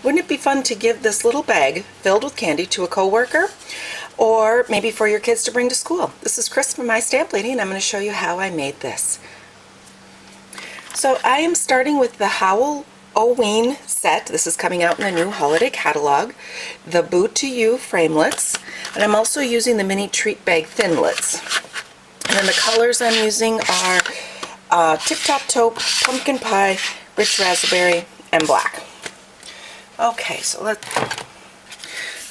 Wouldn't it be fun to give this little bag filled with candy to a coworker, or maybe for your kids to bring to school? This is Chris from My Stamp Lady, and I'm going to show you how I made this. So I am starting with the Howl-o-ween set. This is coming out in the new holiday catalog. The Boo to You framelits, and I'm also using the mini treat bag thinlits. And then the colors I'm using are Tip Top Taupe, Pumpkin Pie, Rich Raspberry, and Black. Okay, so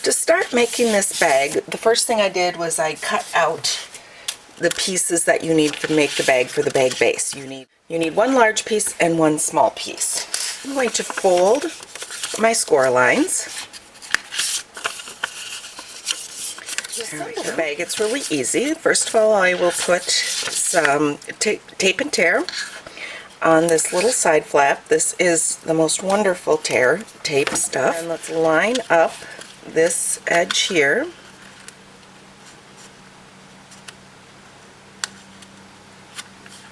to start making this bag, the first thing I did was I cut out the pieces that you need to make the bag for the bag base. You need one large piece and one small piece. I'm going to fold my score lines. The bag, it's really easy. First of all, I will put some tape and tear on this little side flap. This is the most wonderful tape stuff. And let's line up this edge here.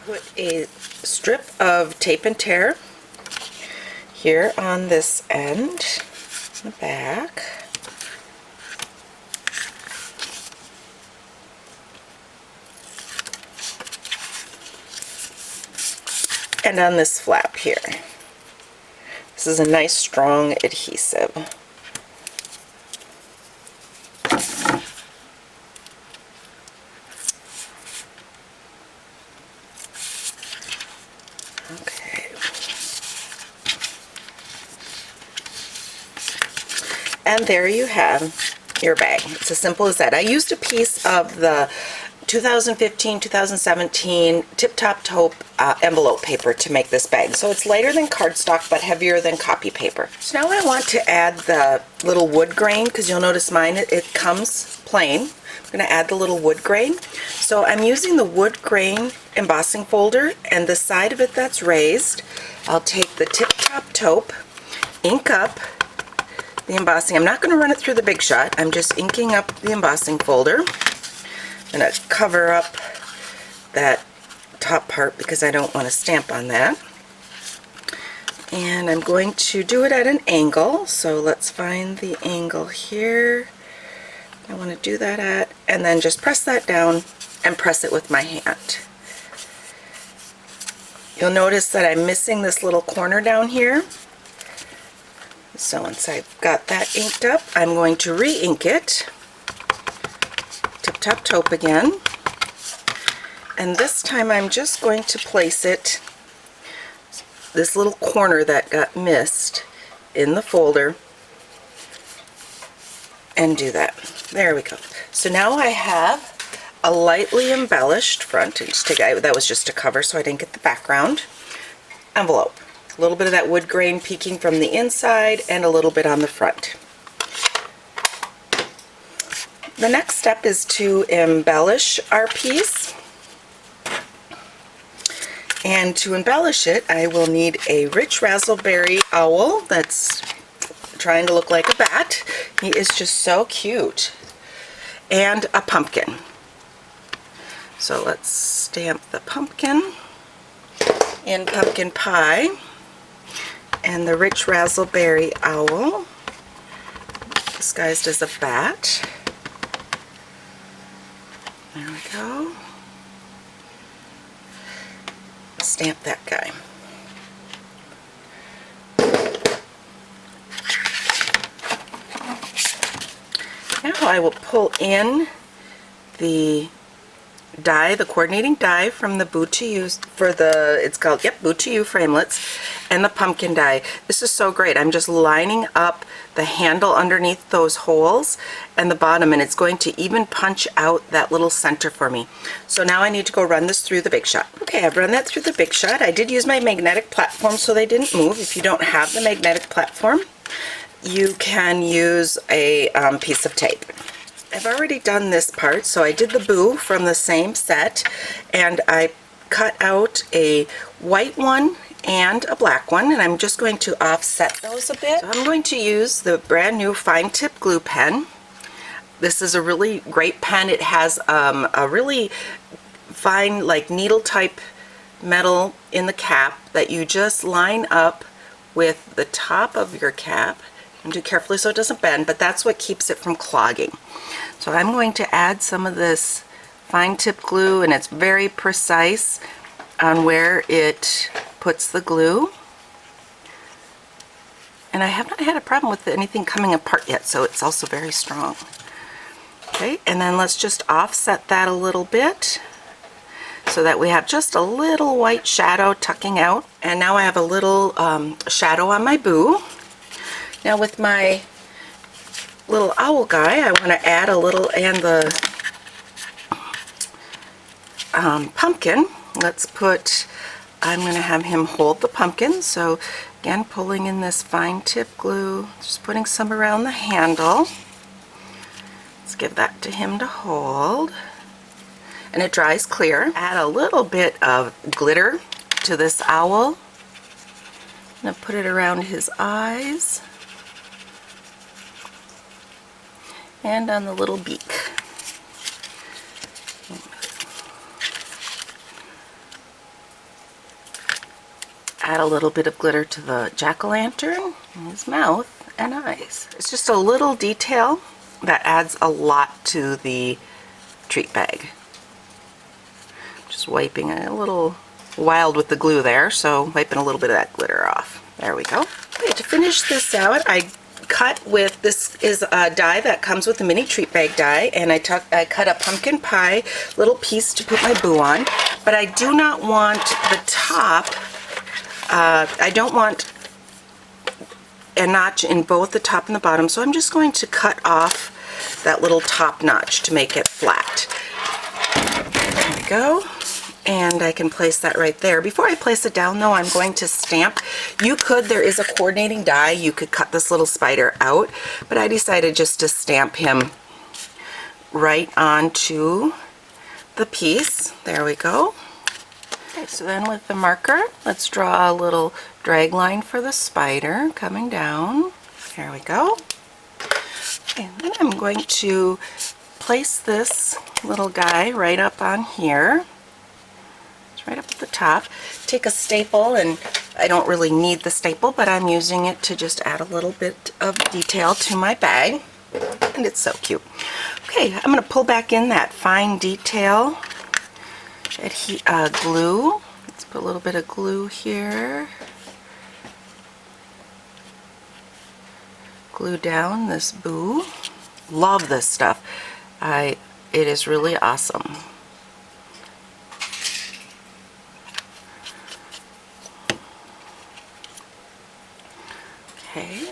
Put a strip of tape and tear here on this end, the back. And on this flap here. This is a nice strong adhesive. Okay. And there you have your bag. It's as simple as that. I used a piece of the 2015-2017 Tip Top Taupe envelope paper to make this bag. So it's lighter than cardstock but heavier than copy paper. So now I want to add the little wood grain, because you'll notice mine, it comes plain. I'm going to add the little wood grain. So I'm using the wood grain embossing folder, and the side of it that's raised, I'll take the Tip Top Taupe, ink up the embossing. I'm not going to run it through the Big Shot. I'm just inking up the embossing folder. I'm going to cover up that top part because I don't want to stamp on that. And I'm going to do it at an angle, so let's find the angle here. I want to do that at, and then just press that down and press it with my hand. You'll notice that I'm missing this little corner down here. So once I've got that inked up, I'm going to re-ink it. Tip Top Taupe again, and this time I'm just going to place it, this little corner that got missed in the folder, and do that. There we go. So now I have a lightly embellished front. That was just a cover so I didn't get the background envelope. A little bit of that wood grain peeking from the inside and a little bit on the front. The next step is to embellish our piece, and to embellish it I will need a rich raspberry owl that's trying to look like a bat. He is just so cute, and a pumpkin. So let's stamp the pumpkin in Pumpkin Pie and the rich raspberry owl disguised as a bat. There we go. Stamp that guy. Now I will pull in the die, the coordinating die from the Boo to You for the, it's called, yep, Boo to You framelits, and the pumpkin die. This is so great. I'm just lining up the handle underneath those holes and the bottom, and it's going to even punch out that little center for me. So now I need to go run this through the Big Shot. Okay, I've run that through the Big Shot. I did use my magnetic platform so they didn't move. If you don't have the magnetic platform, you can use a piece of tape. I've already done this part, so I did the Boo from the same set, and I cut out a white one and a black one, and I'm just going to offset those a bit. So I'm going to use the brand new fine tip glue pen. This is a really great pen. It has a really fine, like needle type metal in the cap that you just line up with the top of your cap and do carefully so it doesn't bend, but that's what keeps it from clogging. So I'm going to add some of this fine tip glue, and it's very precise on where it puts the glue. And I have not had a problem with anything coming apart yet, so it's also very strong. Okay, and then let's just offset that a little bit so that we have just a little white shadow tucking out. And now I have a little shadow on my boo. Now with my little owl guy, I want to add a little, and the pumpkin. Let's put, I'm going to have him hold the pumpkin. So again, pulling in this fine tip glue, just putting some around the handle. Let's give that to him to hold. And it dries clear. Add a little bit of glitter to this owl. I'm going to put it around his eyes and on the little beak. Add a little bit of glitter to the jack-o'-lantern and his mouth and eyes. It's just a little detail that adds a lot to the treat bag. Just wiping a little wild with the glue there, so wiping a little bit of that glitter off. There we go. Okay, to finish this out, I cut with, this is a die that comes with the mini treat bag die, and I cut a pumpkin pie little piece to put my boo on, but I do not want the top, I don't want a notch in both the top and the bottom, so I'm just going to cut off that little top notch to make it flat. There we go. And I can place that right there. Before I place it down though, I'm going to stamp. You could, there is a coordinating die, you could cut this little spider out, but I decided just to stamp him right onto the piece. There we go. Okay, so then with the marker, let's draw a little drag line for the spider coming down. There we go. And then I'm going to place this little guy right up on here. It's right up at the top. Take a staple, and I don't really need the staple, but I'm using it to just add a little bit of detail to my bag. And it's so cute. Okay, I'm going to pull back in that fine detail glue. Let's put a little bit of glue here. Glue down this boo. Love this stuff. It is really awesome. Okay.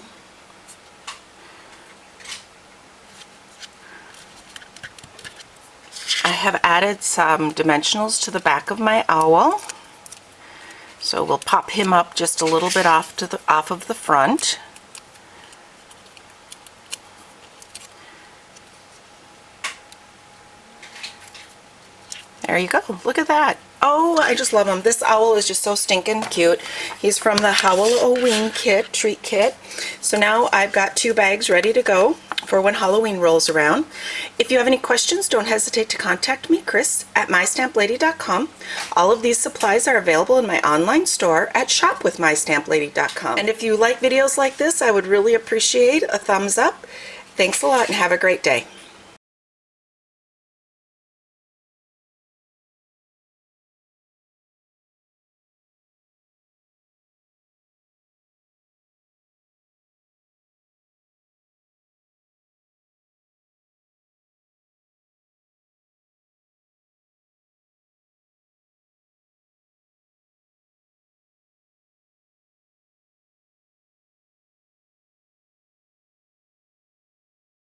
I have added some dimensionals to the back of my owl. So we'll pop him up just a little bit off of the front. There you go. Look at that. Oh, I just love him. This owl is just so stinking cute. He's from the Howl-o-ween kit, treat kit. So now I've got 2 bags ready to go for when Halloween rolls around. If you have any questions, don't hesitate to contact me, Chris, at mystamplady.com. All of these supplies are available in my online store at shopwithmystamplady.com. And if you like videos like this, I would really appreciate a thumbs up. Thanks a lot and have a great day.